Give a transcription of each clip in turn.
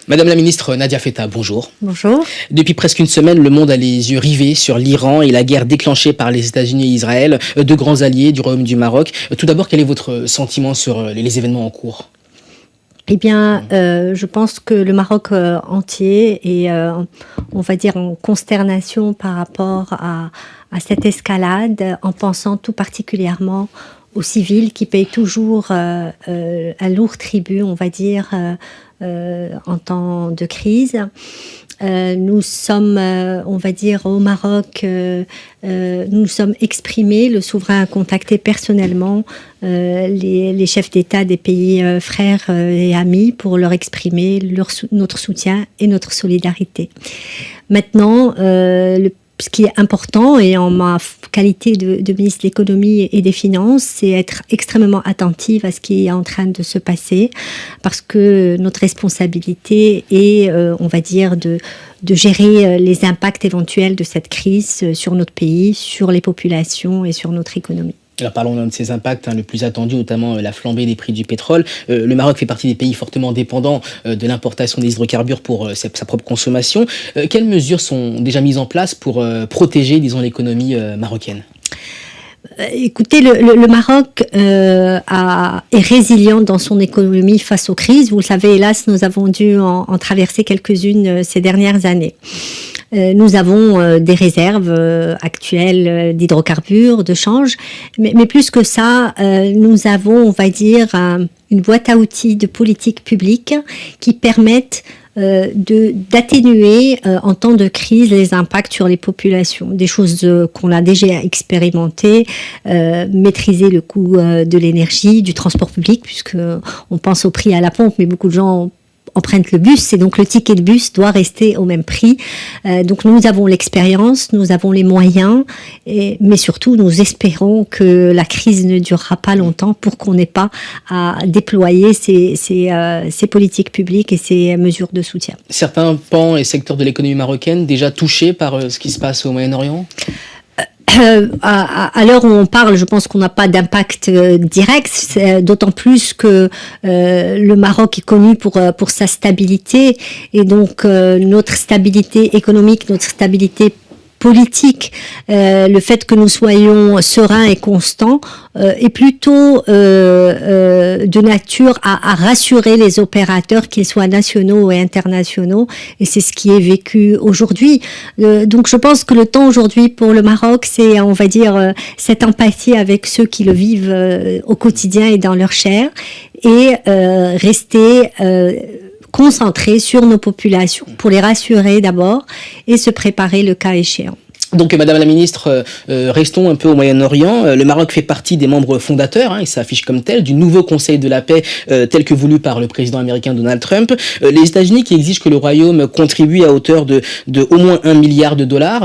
Madame la ministre Nadia Feta, bonjour. Bonjour. Depuis presque une semaine, le monde a les yeux rivés sur l'Iran et la guerre déclenchée par les États-Unis et Israël, deux grands alliés du Royaume du Maroc. Tout d'abord, quel est votre sentiment sur les événements en cours ? Eh bien, je pense que le Maroc entier est, on va dire, en consternation par rapport à cette escalade, en pensant tout particulièrement aux civils qui payent toujours un lourd tribut, on va dire, en temps de crise. Nous sommes, on va dire, au Maroc, nous sommes exprimés, le souverain a contacté personnellement les chefs d'État des pays frères et amis pour leur exprimer notre soutien et notre solidarité. Maintenant, ce qui est important, et en ma qualité de ministre de l'économie et des finances, c'est être extrêmement attentive à ce qui est en train de se passer, parce que notre responsabilité est, on va dire, de gérer les impacts éventuels de cette crise sur notre pays, sur les populations et sur notre économie. Alors parlons d'un de ces impacts, le plus attendu, notamment la flambée des prix du pétrole. Le Maroc fait partie des pays fortement dépendants de l'importation des hydrocarbures pour sa propre consommation. Quelles mesures sont déjà mises en place pour protéger, disons, l'économie marocaine ? Écoutez, le Maroc est résilient dans son économie face aux crises. Vous le savez, hélas, nous avons dû en traverser quelques-unes ces dernières années. Nous avons des réserves actuelles d'hydrocarbures, de change, mais plus que ça, nous avons, on va dire, une boîte à outils de politique publique qui permettent d'atténuer en temps de crise les impacts sur les populations. Des choses qu'on a déjà expérimentées, maîtriser le coût de l'énergie, du transport public, puisque on pense au prix à la pompe, mais beaucoup de gens empruntent le bus, et donc le ticket de bus doit rester au même prix. Donc nous avons l'expérience, nous avons les moyens, mais surtout nous espérons que la crise ne durera pas longtemps pour qu'on n'ait pas à déployer ces politiques publiques et ces mesures de soutien. Certains pans et secteurs de l'économie marocaine déjà touchés par ce qui se passe au Moyen-Orient ? À l'heure où on parle, je pense qu'on n'a pas d'impact direct, d'autant plus que le Maroc est connu pour sa stabilité, et donc notre stabilité économique, notre stabilité politique, le fait que nous soyons sereins et constants est plutôt de nature à rassurer les opérateurs, qu'ils soient nationaux et internationaux, et c'est ce qui est vécu aujourd'hui. Donc je pense que le temps aujourd'hui pour le Maroc, c'est, on va dire, cette empathie avec ceux qui le vivent au quotidien et dans leur chair, et rester concentrés sur nos populations pour les rassurer d'abord et se préparer le cas échéant. Donc, Madame la Ministre, restons un peu au Moyen-Orient. Le Maroc fait partie des membres fondateurs, il s'affiche comme tel, du nouveau Conseil de la paix tel que voulu par le président américain Donald Trump. Les États-Unis qui exigent que le Royaume contribue à hauteur de au moins $1 milliard,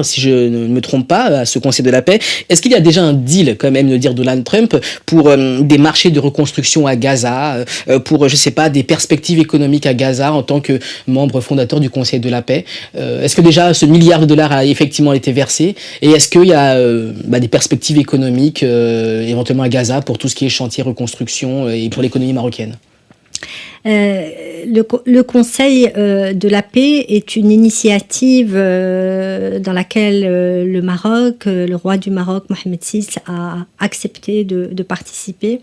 si je ne me trompe pas, à ce Conseil de la paix. Est-ce qu'il y a déjà un deal, comme aime le dire Donald Trump, pour des marchés de reconstruction à Gaza, pour, je sais pas, des perspectives économiques à Gaza en tant que membre fondateur du Conseil de la paix ? Est-ce que déjà ce $1 milliard a effectivement été versé ? Et est-ce qu'il y a des perspectives économiques éventuellement à Gaza pour tout ce qui est chantier, reconstruction et pour l'économie marocaine ? Le Conseil de la paix est une initiative dans laquelle le Maroc, le roi du Maroc, Mohamed VI, a accepté de participer.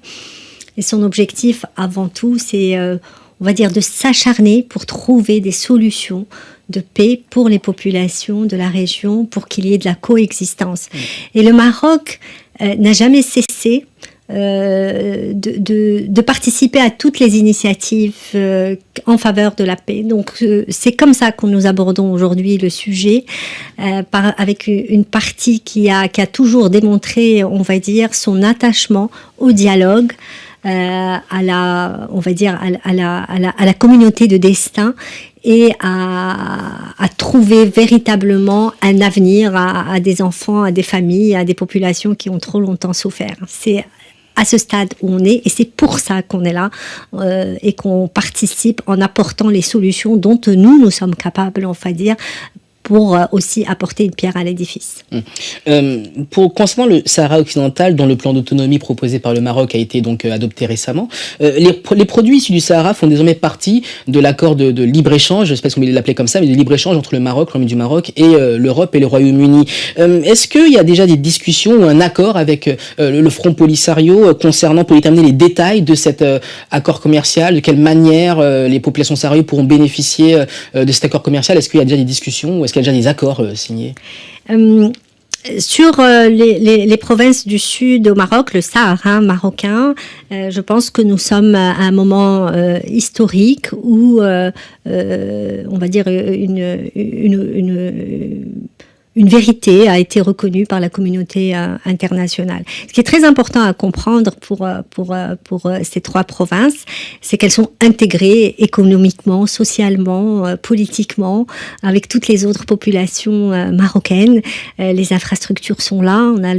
Et son objectif, avant tout, c'est, on va dire, de s'acharner pour trouver des solutions de paix pour les populations de la région, pour qu'il y ait de la coexistence. Et le Maroc n'a jamais cessé de participer à toutes les initiatives en faveur de la paix. Donc c'est comme ça que nous abordons aujourd'hui le sujet, avec une partie qui a toujours démontré, on va dire, son attachement au dialogue, à la communauté de destin, et à trouver véritablement un avenir à des enfants, à des familles, à des populations qui ont trop longtemps souffert. C'est à ce stade où on est, et c'est pour ça qu'on est là et qu'on participe en apportant les solutions dont nous sommes capables, on va dire, pour aussi apporter une pierre à l'édifice. Concernant le Sahara occidental, dont le plan d'autonomie proposé par le Maroc a été donc adopté récemment, les produits issus du Sahara font désormais partie de l'accord de libre-échange, je ne sais pas si on peut l'appeler comme ça, mais de libre-échange entre le Maroc, le Royaume du Maroc et l'Europe et le Royaume-Uni. Est-ce qu'il y a déjà des discussions ou un accord avec le Front Polisario concernant, pour déterminer les détails de cet accord commercial, de quelle manière les populations sahraouies pourront bénéficier de cet accord commercial? Est-ce qu'il y a déjà des discussions ou est-ce qu'il y a déjà des accords signés? Sur les provinces du sud au Maroc, le Sahara marocain, je pense que nous sommes à un moment historique où, on va dire, une vérité a été reconnue par la communauté internationale. Ce qui est très important à comprendre pour ces trois provinces, c'est qu'elles sont intégrées économiquement, socialement, politiquement, avec toutes les autres populations marocaines. Les infrastructures sont là. On a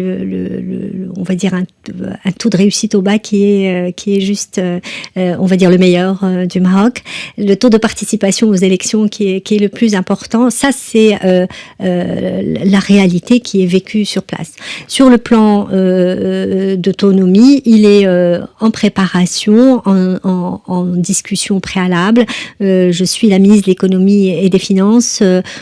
on va dire un taux de réussite au bac qui est juste, on va dire, le meilleur du Maroc. Le taux de participation aux élections qui est le plus important. Ça, c'est la réalité qui est vécue sur place. Sur le plan d'autonomie, il est en préparation, en discussion préalable. Je suis la ministre de l'économie et des finances.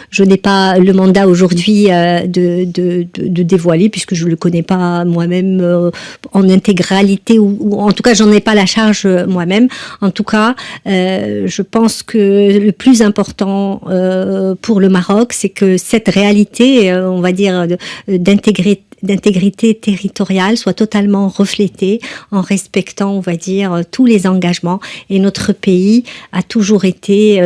Je n'ai pas le mandat aujourd'hui de dévoiler, puisque je ne le connais pas moi-même en intégralité, ou en tout cas, j'en ai pas la charge moi-même. En tout cas, je pense que le plus important pour le Maroc, c'est que cette réalité, on va dire, d'intégrité territoriale soit totalement reflétée en respectant, on va dire, tous les engagements. Et notre pays a toujours été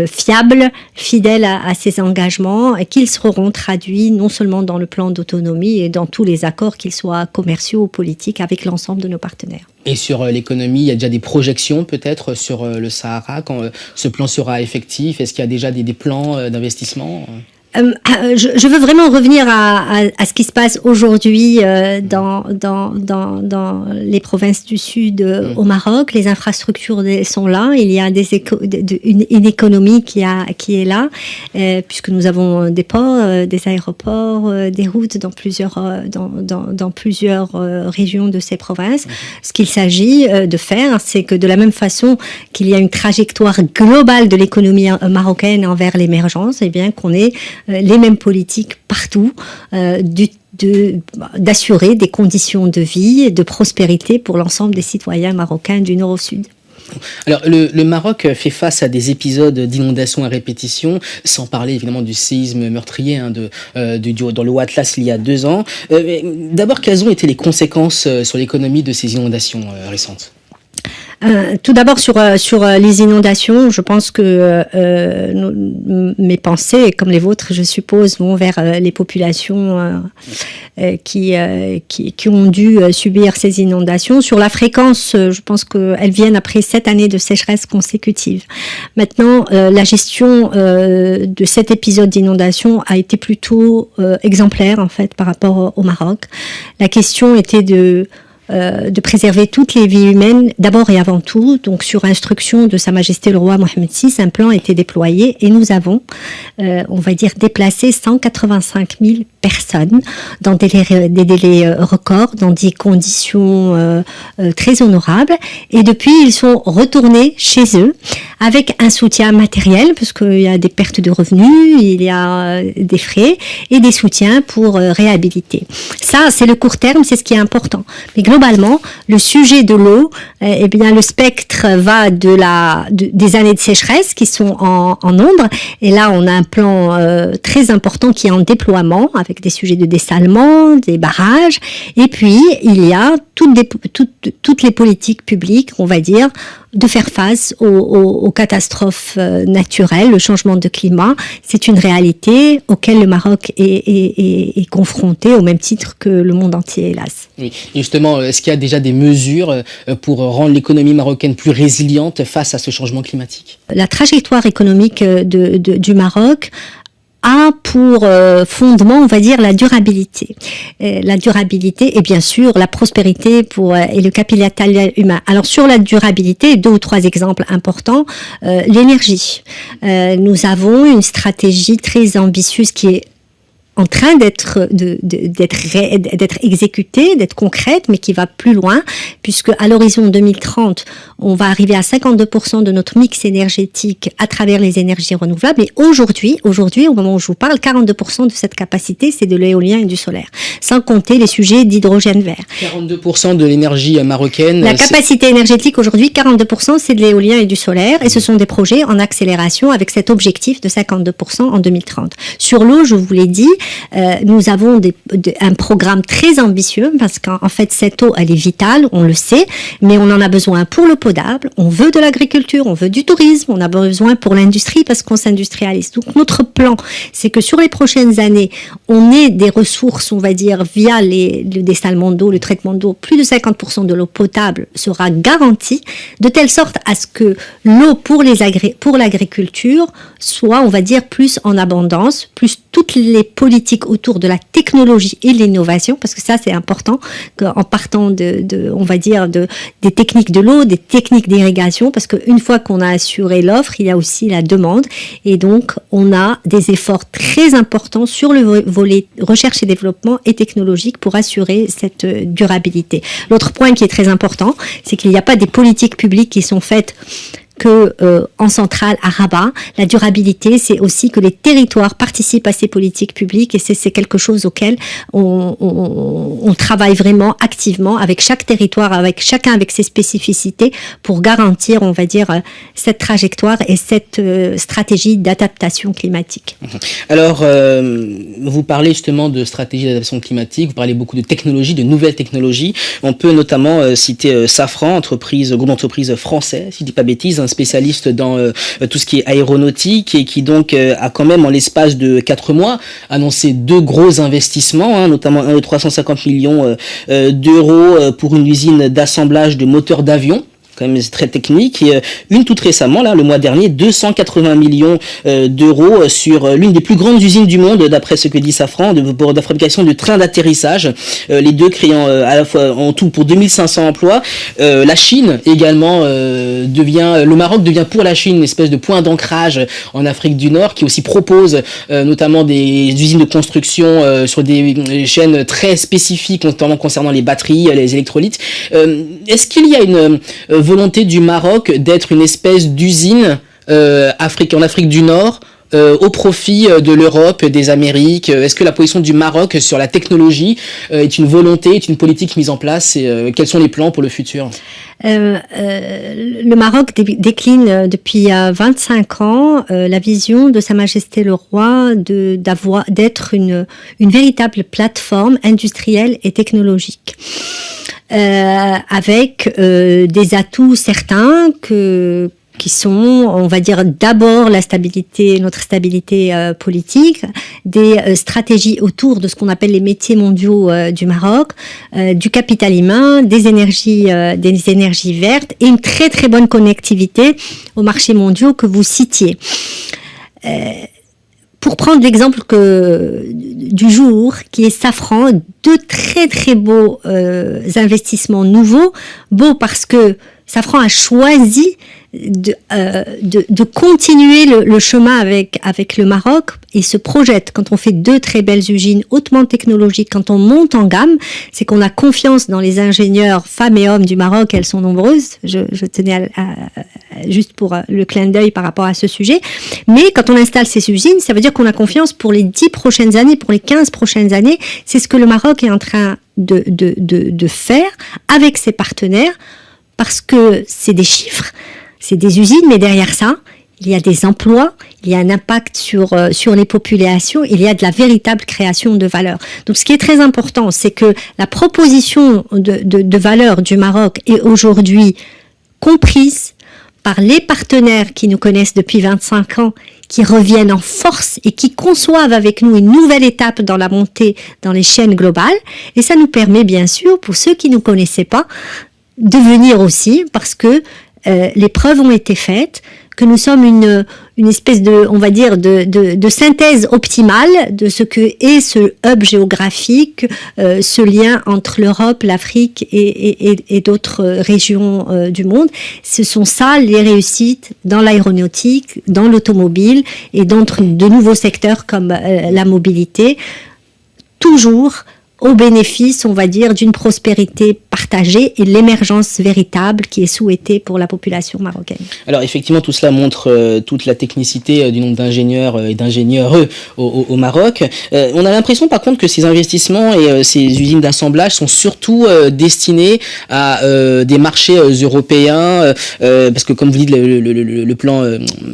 fiable, fidèle à ces engagements, et qu'ils seront traduits non seulement dans le plan d'autonomie et dans tous les accords, qu'ils soient commerciaux ou politiques, avec l'ensemble de nos partenaires. Et sur l'économie, il y a déjà des projections peut-être sur le Sahara, quand ce plan sera effectif? Est-ce qu'il y a déjà des plans d'investissement? Je veux vraiment revenir à ce qui se passe aujourd'hui dans les provinces du Sud au Maroc. Les infrastructures sont là. Il y a une économie qui est là, puisque nous avons des ports, des aéroports, des routes dans plusieurs régions de ces provinces. Ce qu'il s'agit de faire, c'est que de la même façon qu'il y a une trajectoire globale de l'économie marocaine envers l'émergence, eh bien qu'on ait les mêmes politiques partout, d'assurer des conditions de vie et de prospérité pour l'ensemble des citoyens marocains du nord au sud. Alors, le Maroc fait face à des épisodes d'inondations à répétition, sans parler évidemment du séisme meurtrier dans le Haut Atlas il y a 2 ans. D'abord, quelles ont été les conséquences sur l'économie de ces inondations récentes ? Tout d'abord sur les inondations, je pense que mes pensées, comme les vôtres, je suppose, vont vers les populations qui ont dû subir ces inondations. Sur la fréquence, je pense qu'elles viennent après 7 années de sécheresse consécutive. Maintenant, la gestion de cet épisode d'inondation a été plutôt exemplaire en fait par rapport au Maroc. La question était de préserver toutes les vies humaines, d'abord et avant tout. Donc, sur instruction de Sa Majesté le Roi Mohammed VI, un plan a été déployé et nous avons, on va dire, déplacé 185 000 personnes dans des délais records, dans des conditions très honorables. Et depuis, ils sont retournés chez eux avec un soutien matériel, parce qu'il y a des pertes de revenus, il y a des frais et des soutiens pour réhabiliter. Ça, c'est le court terme, c'est ce qui est important. Mais globalement, le sujet de l'eau, eh bien, le spectre va des années de sécheresse qui sont en nombre. Et là, on a un plan très important qui est en déploiement, avec des sujets de dessalement, des barrages. Et puis, il y a toutes les politiques publiques, on va dire, de faire face aux catastrophes naturelles, le changement de climat. C'est une réalité auquel le Maroc est confronté, au même titre que le monde entier, hélas. Oui, et justement, est-ce qu'il y a déjà des mesures pour rendre l'économie marocaine plus résiliente face à ce changement climatique ? La trajectoire économique du Maroc a pour fondement, on va dire, la durabilité. La durabilité et bien sûr la prospérité et le capital humain. Alors sur la durabilité, 2 ou 3 exemples importants. L'énergie. Nous avons une stratégie très ambitieuse qui est en train d'être exécutée, d'être concrète, mais qui va plus loin, puisque à l'horizon 2030, on va arriver à 52% de notre mix énergétique à travers les énergies renouvelables. Et aujourd'hui, au moment où je vous parle, 42% de cette capacité, c'est de l'éolien et du solaire, sans compter les sujets d'hydrogène vert. 42% de l'énergie marocaine. La capacité énergétique aujourd'hui, 42%, c'est de l'éolien et du solaire, et ce sont des projets en accélération avec cet objectif de 52% en 2030. Sur l'eau, je vous l'ai dit, nous avons un programme très ambitieux parce qu'en fait cette eau elle est vitale, on le sait, mais on en a besoin pour l'eau potable, on veut de l'agriculture, on veut du tourisme, on a besoin pour l'industrie parce qu'on s'industrialise. Donc notre plan, c'est que sur les prochaines années, on ait des ressources, on va dire via le dessalement d'eau, le traitement d'eau, plus de 50% de l'eau potable sera garantie, de telle sorte à ce que l'eau pour l'agriculture soit, on va dire, plus en abondance, plus toutes les politiques autour de la technologie et l'innovation, parce que ça c'est important, en partant on va dire des techniques de l'eau, des techniques d'irrigation, parce qu'une fois qu'on a assuré l'offre, il y a aussi la demande, et donc on a des efforts très importants sur le volet recherche et développement et technologique pour assurer cette durabilité. L'autre point qui est très important, c'est qu'il n'y a pas des politiques publiques qui sont faites que en centrale à Rabat. La durabilité, c'est aussi que les territoires participent à ces politiques publiques, et c'est quelque chose auquel on travaille vraiment activement avec chaque territoire, chacun avec ses spécificités, pour garantir, on va dire, cette trajectoire et cette stratégie d'adaptation climatique. Alors, vous parlez justement de stratégie d'adaptation climatique, vous parlez beaucoup de technologies, de nouvelles technologies. On peut notamment citer Safran, groupe d'entreprises français, si je dis pas bêtise, un spécialiste dans tout ce qui est aéronautique, et qui donc a quand même en l'espace de 4 mois annoncé 2 gros investissements, notamment un de 350 millions d'euros pour une usine d'assemblage de moteurs d'avion. Quand même très technique, et une toute récemment, là, le mois dernier, 280 millions d'euros sur l'une des plus grandes usines du monde, d'après ce que dit Safran, pour la fabrication de trains d'atterrissage, les deux créant à la fois en tout pour 2500 emplois. La Chine également le Maroc devient pour la Chine une espèce de point d'ancrage en Afrique du Nord, qui aussi propose notamment des usines de construction sur des chaînes très spécifiques, notamment concernant les batteries, les électrolytes. Est-ce qu'il y a une volonté du Maroc d'être une espèce d'usine en Afrique du Nord au profit de l'Europe, des Amériques? Est-ce que la position du Maroc sur la technologie est une volonté, est une politique mise en place, et quels sont les plans pour le futur? Le Maroc décline depuis 25 ans la vision de Sa Majesté le Roi d'être une véritable plateforme industrielle et technologique. Avec des atouts certains qui sont, on va dire, d'abord notre stabilité politique, des stratégies autour de ce qu'on appelle les métiers mondiaux du Maroc, du capital humain, des énergies vertes, et une très très bonne connectivité aux marchés mondiaux que vous citiez. Pour prendre l'exemple du jour, qui est Safran, 2 très très beaux investissements nouveaux, beaux parce que Safran a choisi de continuer le chemin avec le Maroc, et se projette. Quand on fait 2 très belles usines hautement technologiques, quand on monte en gamme, c'est qu'on a confiance dans les ingénieurs, femmes et hommes du Maroc. Elles sont nombreuses. Je tenais juste pour le clin d'œil par rapport à ce sujet. Mais quand on installe ces usines, ça veut dire qu'on a confiance pour les 10 prochaines années, pour les 15 prochaines années. C'est ce que le Maroc est en train de faire avec ses partenaires, parce que c'est des chiffres, c'est des usines, mais derrière ça, il y a des emplois, il y a un impact sur les populations, il y a de la véritable création de valeur. Donc ce qui est très important, c'est que la proposition de valeur du Maroc est aujourd'hui comprise par les partenaires qui nous connaissent depuis 25 ans, qui reviennent en force et qui conçoivent avec nous une nouvelle étape dans la montée dans les chaînes globales. Et ça nous permet bien sûr, pour ceux qui ne nous connaissaient pas, de venir aussi, parce que les preuves ont été faites, que nous sommes une espèce de, on va dire, de synthèse optimale de ce que est ce hub géographique, ce lien entre l'Europe, l'Afrique et d'autres régions du monde. Ce sont ça les réussites dans l'aéronautique, dans l'automobile et dans de nouveaux secteurs comme la mobilité, toujours au bénéfice, on va dire, d'une prospérité partagée et l'émergence véritable qui est souhaitée pour la population marocaine. Alors effectivement, tout cela montre toute la technicité du nombre d'ingénieurs et d'ingénieureux au Maroc. On a l'impression par contre que ces investissements et ces usines d'assemblage sont surtout destinés à des marchés européens, parce que comme vous dites, le plan,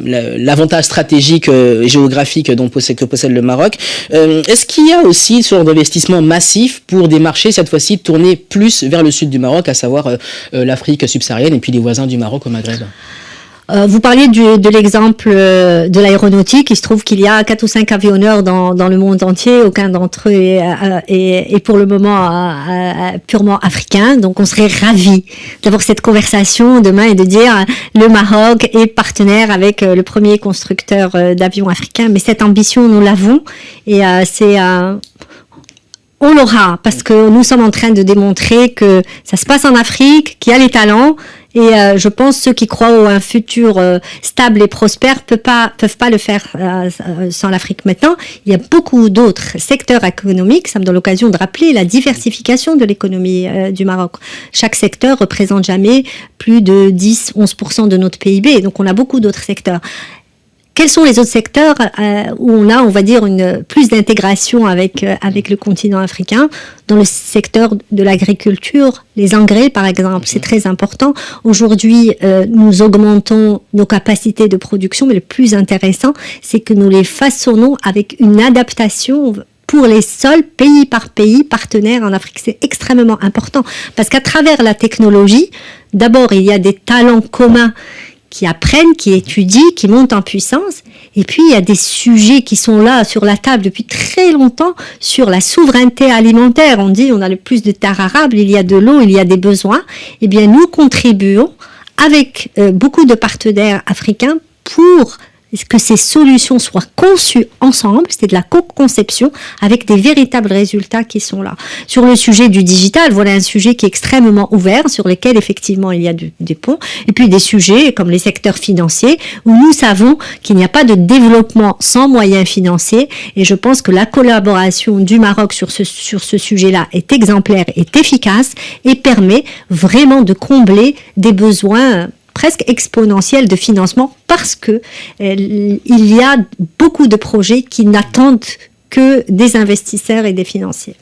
l'avantage stratégique et géographique que possède le Maroc. Est-ce qu'il y a aussi ce genre d'investissement massif pour des marchés, cette fois-ci, tournés plus vers le sud du Maroc, à savoir l'Afrique subsaharienne et puis les voisins du Maroc au Maghreb? Vous parliez de l'exemple de l'aéronautique. Il se trouve qu'il y a 4 ou 5 avionneurs dans le monde entier. Aucun d'entre eux est pour le moment purement africain. Donc on serait ravis d'avoir cette conversation demain et de dire le Maroc est partenaire avec le premier constructeur d'avions africain. Mais cette ambition, nous l'avons. Et on l'aura, parce que nous sommes en train de démontrer que ça se passe en Afrique, qu'il y a les talents, et je pense ceux qui croient à un futur stable et prospère peuvent pas le faire sans l'Afrique. Maintenant, il y a beaucoup d'autres secteurs économiques, ça me donne l'occasion de rappeler la diversification de l'économie du Maroc. Chaque secteur représente jamais plus de 10-11% de notre PIB, donc on a beaucoup d'autres secteurs. Quels sont les autres secteurs où on a, on va dire, plus d'intégration avec le continent africain? Dans le secteur de l'agriculture, les engrais, par exemple, c'est très important. Aujourd'hui, nous augmentons nos capacités de production, mais le plus intéressant, c'est que nous les façonnons avec une adaptation pour les sols, pays par pays, partenaires en Afrique. C'est extrêmement important parce qu'à travers la technologie, d'abord, il y a des talents communs qui apprennent, qui étudient, qui montent en puissance. Et puis, il y a des sujets qui sont là sur la table depuis très longtemps sur la souveraineté alimentaire. On dit, on a le plus de terres arables, il y a de l'eau, il y a des besoins. Eh bien, nous contribuons avec beaucoup de partenaires africains pour que ces solutions soient conçues ensemble, c'est de la co-conception avec des véritables résultats qui sont là. Sur le sujet du digital, voilà un sujet qui est extrêmement ouvert, sur lequel effectivement il y a des ponts, et puis des sujets comme les secteurs financiers, où nous savons qu'il n'y a pas de développement sans moyens financiers, et je pense que la collaboration du Maroc sur ce sujet-là est exemplaire, est efficace, et permet vraiment de combler des besoins presque exponentielle de financement parce que il y a beaucoup de projets qui n'attendent que des investisseurs et des financiers.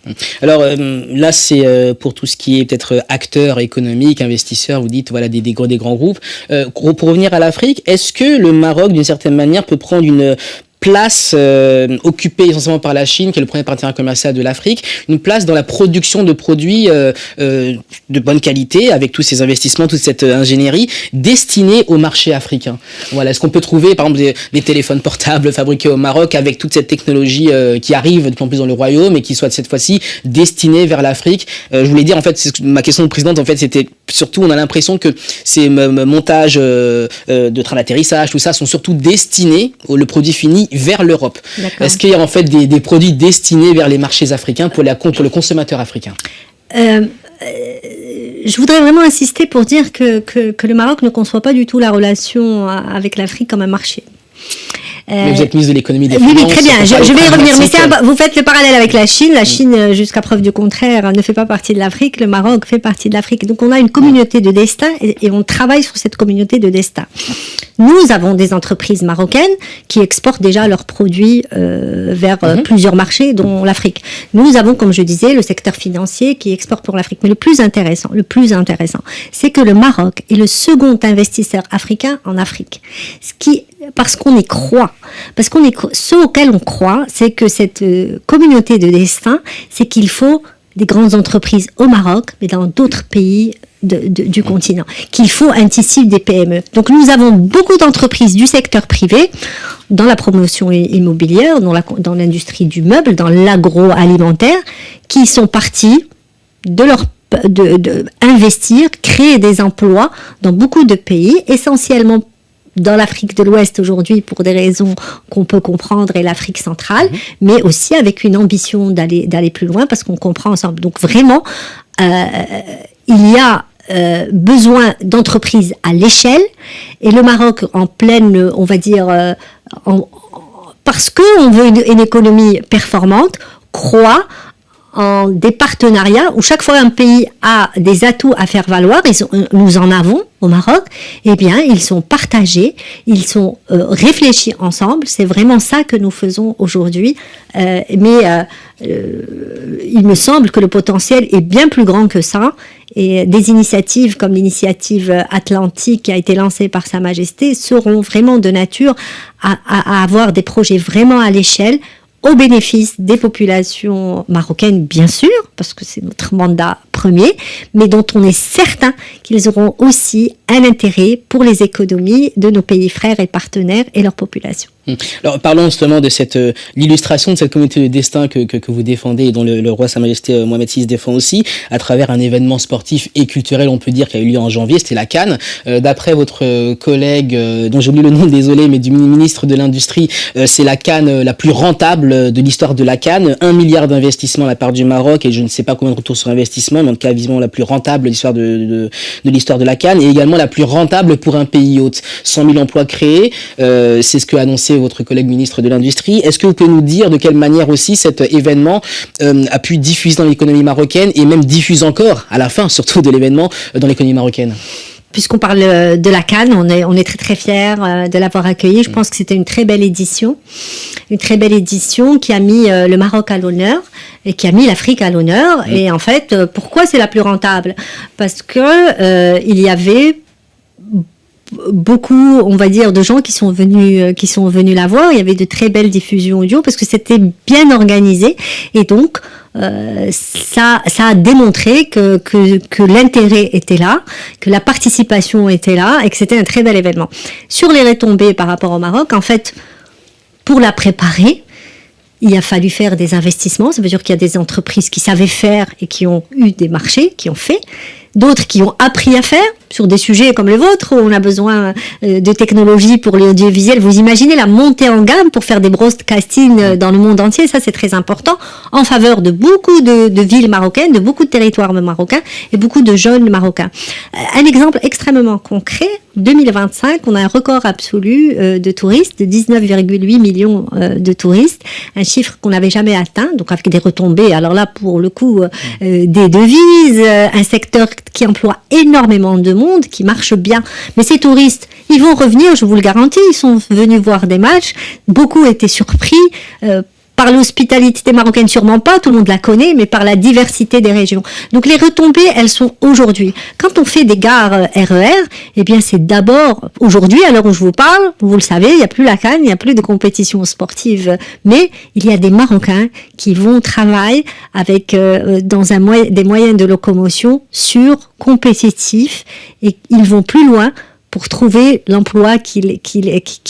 Alors là, c'est pour tout ce qui est peut-être acteurs économiques, investisseurs, vous dites voilà des grands groupes. Pour revenir à l'Afrique, est-ce que le Maroc, d'une certaine manière, peut prendre une place occupée essentiellement par la Chine, qui est le premier partenaire commercial de l'Afrique, une place dans la production de produits de bonne qualité, avec tous ces investissements, toute cette ingénierie destinée au marché africain. Voilà, est-ce qu'on peut trouver, par exemple, des téléphones portables fabriqués au Maroc avec toute cette technologie qui arrive de plus en plus dans le royaume et qui soit cette fois-ci destinée vers l'Afrique? Je voulais dire, en fait, ma question de présidente, en fait, c'était surtout, on a l'impression que ces montages de trains d'atterrissage, tout ça, sont surtout destinés, le produit fini, vers l'Europe. D'accord. Est-ce qu'il y a en fait des produits destinés vers les marchés africains pour le consommateur africain? Je voudrais vraiment insister pour dire que le Maroc ne conçoit pas du tout la relation avec l'Afrique comme un marché. Mais vous êtes ministre de l'économie des finances. Oui, très bien. Je vais y revenir. Mais vous faites le parallèle avec la Chine. La Chine, jusqu'à preuve du contraire, ne fait pas partie de l'Afrique. Le Maroc fait partie de l'Afrique. Donc, on a une communauté de destin et on travaille sur cette communauté de destin. Nous avons des entreprises marocaines qui exportent déjà leurs produits vers plusieurs marchés, dont l'Afrique. Nous avons, comme je disais, le secteur financier qui exporte pour l'Afrique. Mais le plus intéressant, c'est que le Maroc est le second investisseur africain en Afrique. Parce qu'on y croit. Ce auquel on croit, c'est que cette communauté de destin, c'est qu'il faut des grandes entreprises au Maroc, mais dans d'autres pays du continent, qu'il faut un tissu des PME. Donc nous avons beaucoup d'entreprises du secteur privé, dans la promotion immobilière, dans l'industrie du meuble, dans l'agroalimentaire, qui sont partis de investir, créer des emplois dans beaucoup de pays, essentiellement dans l'Afrique de l'Ouest aujourd'hui pour des raisons qu'on peut comprendre et l'Afrique centrale, mais aussi avec une ambition d'aller plus loin parce qu'on comprend ensemble. Donc vraiment, il y a besoin d'entreprises à l'échelle et le Maroc en pleine, on va dire, parce qu'on veut une économie performante, croit en des partenariats où chaque fois un pays a des atouts à faire valoir, nous en avons au Maroc, eh bien ils sont partagés, ils sont réfléchis ensemble, c'est vraiment ça que nous faisons aujourd'hui, mais il me semble que le potentiel est bien plus grand que ça, et des initiatives comme l'initiative Atlantique qui a été lancée par Sa Majesté seront vraiment de nature à avoir des projets vraiment à l'échelle, au bénéfice des populations marocaines, bien sûr, parce que c'est notre mandat premier, mais dont on est certain qu'ils auront aussi un intérêt pour les économies de nos pays frères et partenaires et leur population. Alors parlons justement de l'illustration de cette communauté de destin que vous défendez et dont le roi Sa Majesté Mohamed VI défend aussi à travers un événement sportif et culturel, on peut dire, qui a eu lieu en janvier, c'était la CAN. D'après votre collègue, dont j'ai oublié le nom, désolé, mais du ministre de l'Industrie, c'est la CAN la plus rentable de l'histoire de la CAN, 1 milliard d'investissements à la part du Maroc et je ne sais pas combien de retours sur investissement, mais en tout cas visiblement la plus rentable de l'histoire de l'histoire de la CAN et également la plus rentable pour un pays hôte. 100 000 emplois créés, c'est ce qu'a annoncé votre collègue ministre de l'Industrie. Est-ce que vous pouvez nous dire de quelle manière aussi cet événement a pu diffuser dans l'économie marocaine et même diffuse encore, à la fin surtout de l'événement, dans l'économie marocaine? Puisqu'on parle de la CAN, on est très très fiers de l'avoir accueilli. Je pense que c'était une très belle édition qui a mis le Maroc à l'honneur et qui a mis l'Afrique à l'honneur. Et en fait, pourquoi c'est la plus rentable? Parce que il y avait beaucoup, on va dire, de gens qui sont venus la voir. Il y avait de très belles diffusions audio parce que c'était bien organisé et donc ça a démontré que l'intérêt était là, que la participation était là et que c'était un très bel événement. Sur les retombées par rapport au Maroc, en fait, pour la préparer, il a fallu faire des investissements. Ça veut dire qu'il y a des entreprises qui savaient faire et qui ont eu des marchés, qui ont fait. D'autres qui ont appris à faire sur des sujets comme le vôtre, où on a besoin de technologies pour l'audiovisuel. Vous imaginez la montée en gamme pour faire des broadcasting dans le monde entier, ça c'est très important, en faveur de beaucoup de villes marocaines, de beaucoup de territoires marocains et beaucoup de jeunes marocains. Un exemple extrêmement concret, 2025, on a un record absolu de touristes, de 19,8 millions de touristes, un chiffre qu'on n'avait jamais atteint, donc avec des retombées, alors là pour le coup, des devises, un secteur qui emploie énormément de monde, qui marche bien. Mais ces touristes, ils vont revenir, je vous le garantis, ils sont venus voir des matchs, beaucoup étaient surpris par l'hospitalité marocaine, sûrement pas, tout le monde la connaît, mais par la diversité des régions. Donc les retombées, elles sont aujourd'hui. Quand on fait des gares RER, eh bien c'est d'abord, aujourd'hui, à l'heure où je vous parle, vous le savez, il n'y a plus la CAN, il n'y a plus de compétition sportive, mais il y a des Marocains qui vont travailler avec dans des moyens de locomotion sûrs, compétitifs, et ils vont plus loin pour trouver l'emploi qui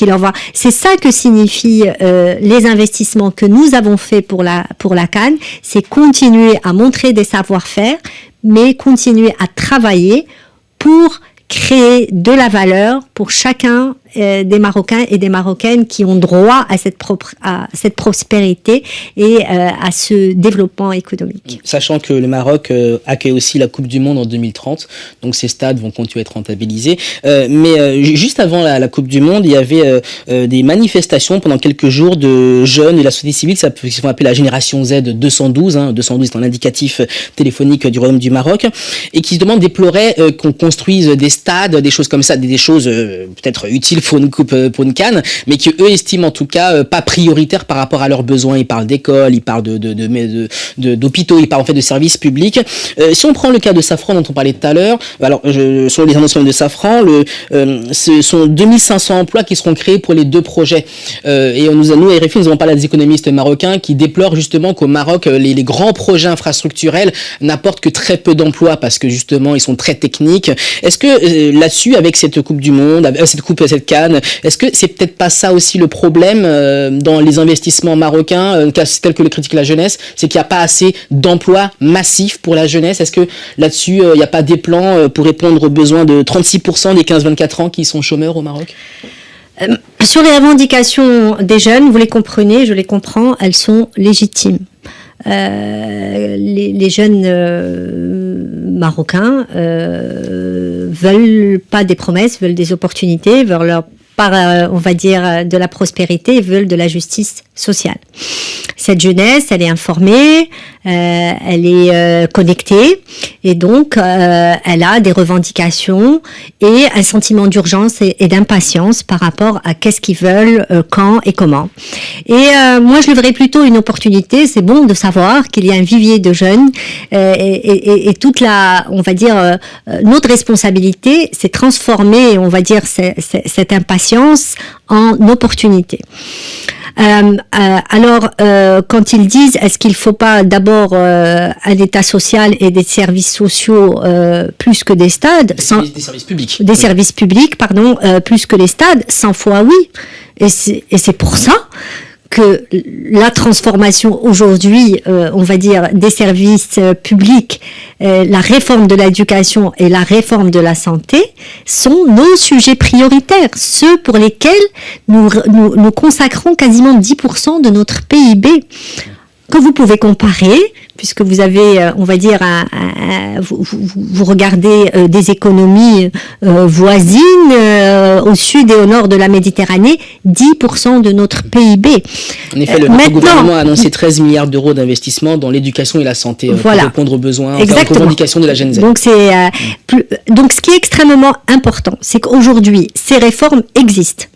leur va. C'est ça que signifient les investissements que nous avons faits pour la CAN, c'est continuer à montrer des savoir-faire, mais continuer à travailler pour créer de la valeur pour chacun des Marocains et des Marocaines qui ont droit à cette prospérité et à ce développement économique. Sachant que le Maroc accueille aussi la Coupe du Monde en 2030, donc ces stades vont continuer à être rentabilisés. Mais juste avant la Coupe du Monde, il y avait des manifestations pendant quelques jours de jeunes de la société civile, ça peut se appeler la génération Z 212, 212 est un indicatif téléphonique du Royaume du Maroc, et qui se demandent, déploraient qu'on construise des stades, des choses comme ça, des choses peut-être utiles pour une coupe, pour une CAN, mais qui eux estiment en tout cas pas prioritaires par rapport à leurs besoins. Ils parlent d'écoles, ils parlent d'hôpitaux, ils parlent en fait de services publics. Si on prend le cas de Safran dont on parlait tout à l'heure, alors sur les annonces de Safran, ce sont 2500 emplois qui seront créés pour les deux projets. Et nous à RFI, nous avons parlé à des économistes marocains qui déplorent justement qu'au Maroc, les grands projets infrastructurels n'apportent que très peu d'emplois parce que justement ils sont très techniques. Est-ce que là-dessus, avec cette Coupe du Monde, cette CAN, est-ce que c'est peut-être pas ça aussi le problème dans les investissements marocains, tel que le critique la jeunesse, c'est qu'il n'y a pas assez d'emplois massifs pour la jeunesse? Est-ce que là-dessus, il n'y a pas des plans pour répondre aux besoins de 36% des 15-24 ans qui sont chômeurs au Maroc? Sur les revendications des jeunes, vous les comprenez, je les comprends, elles sont légitimes. Les jeunes marocains veulent pas des promesses, veulent des opportunités, veulent on va dire, de la prospérité, veulent de la justice sociale. Cette jeunesse, elle est informée, elle est connectée, et donc elle a des revendications et un sentiment d'urgence et d'impatience par rapport à qu'est-ce qu'ils veulent, quand et comment. Et moi, je le verrais plutôt une opportunité. C'est bon de savoir qu'il y a un vivier de jeunes et toute on va dire, notre responsabilité, c'est transformer, on va dire, cette impatience en opportunité. Alors, quand ils disent, est-ce qu'il ne faut pas d'abord un État social et des services sociaux plus que des stades, des services publics. Des services publics, pardon, plus que les stades, 100 fois oui. Et c'est pour ça que la transformation aujourd'hui, on va dire, des services publics, la réforme de l'éducation et la réforme de la santé sont nos sujets prioritaires, ceux pour lesquels nous consacrons quasiment 10% de notre PIB. Que vous pouvez comparer, puisque vous avez, on va dire, vous regardez des économies voisines au sud et au nord de la Méditerranée, 10% de notre PIB. En effet, notre gouvernement a annoncé 13 milliards d'euros d'investissement dans l'éducation et la santé pour répondre aux besoins, aux revendications de la Gen Z. Donc, donc, ce qui est extrêmement important, c'est qu'aujourd'hui, ces réformes existent.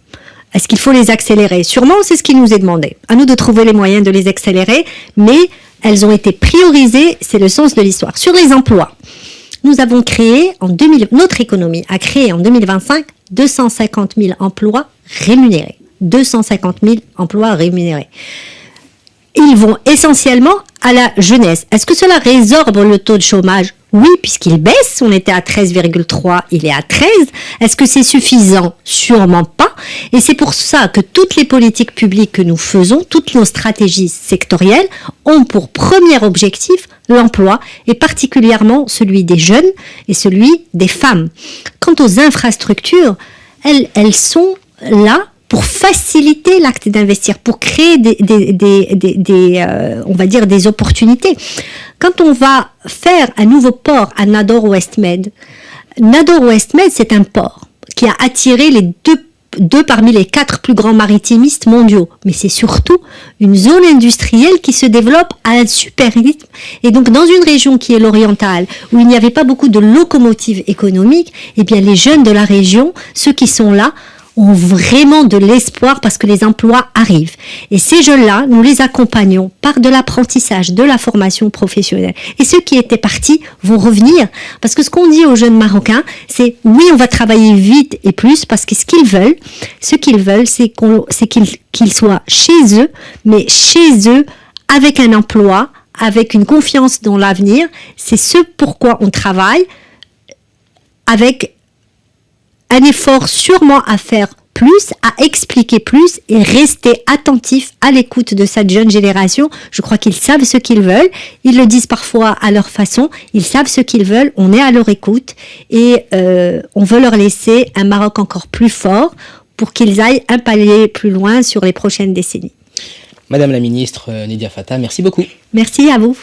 Est-ce qu'il faut les accélérer? Sûrement, c'est ce qui nous est demandé. À nous de trouver les moyens de les accélérer, mais elles ont été priorisées, c'est le sens de l'histoire. Sur les emplois, nous avons créé, notre économie a créé en 2025 250 000 emplois rémunérés. 250 000 emplois rémunérés. Ils vont essentiellement à la jeunesse. Est-ce que cela résorbe le taux de chômage? Oui, puisqu'il baisse. On était à 13,3, il est à 13. Est-ce que c'est suffisant? Sûrement pas. Et c'est pour ça que toutes les politiques publiques que nous faisons, toutes nos stratégies sectorielles, ont pour premier objectif l'emploi, et particulièrement celui des jeunes et celui des femmes. Quant aux infrastructures, elles sont là pour faciliter l'acte d'investir, pour créer on va dire, des opportunités. Quand on va faire un nouveau port à Nador-Ouest-Med, Nador-Ouest-Med, c'est un port qui a attiré les deux parmi les 4 plus grands maritimistes mondiaux. Mais c'est surtout une zone industrielle qui se développe à un super rythme. Et donc, dans une région qui est l'orientale, où il n'y avait pas beaucoup de locomotives économiques, eh bien, les jeunes de la région, ceux qui sont là, ont vraiment de l'espoir parce que les emplois arrivent. Et ces jeunes-là, nous les accompagnons par de l'apprentissage, de la formation professionnelle. Et ceux qui étaient partis vont revenir. Parce que ce qu'on dit aux jeunes Marocains, c'est oui, on va travailler vite et plus parce que ce qu'ils veulent, c'est qu'ils soient chez eux, mais chez eux avec un emploi, avec une confiance dans l'avenir. C'est ce pourquoi on travaille, avec un effort sûrement à faire plus, à expliquer plus et rester attentif à l'écoute de cette jeune génération. Je crois qu'ils savent ce qu'ils veulent. Ils le disent parfois à leur façon. Ils savent ce qu'ils veulent. On est à leur écoute et on veut leur laisser un Maroc encore plus fort pour qu'ils aillent un palier plus loin sur les prochaines décennies. Madame la ministre Nédia Fata, merci beaucoup. Merci à vous.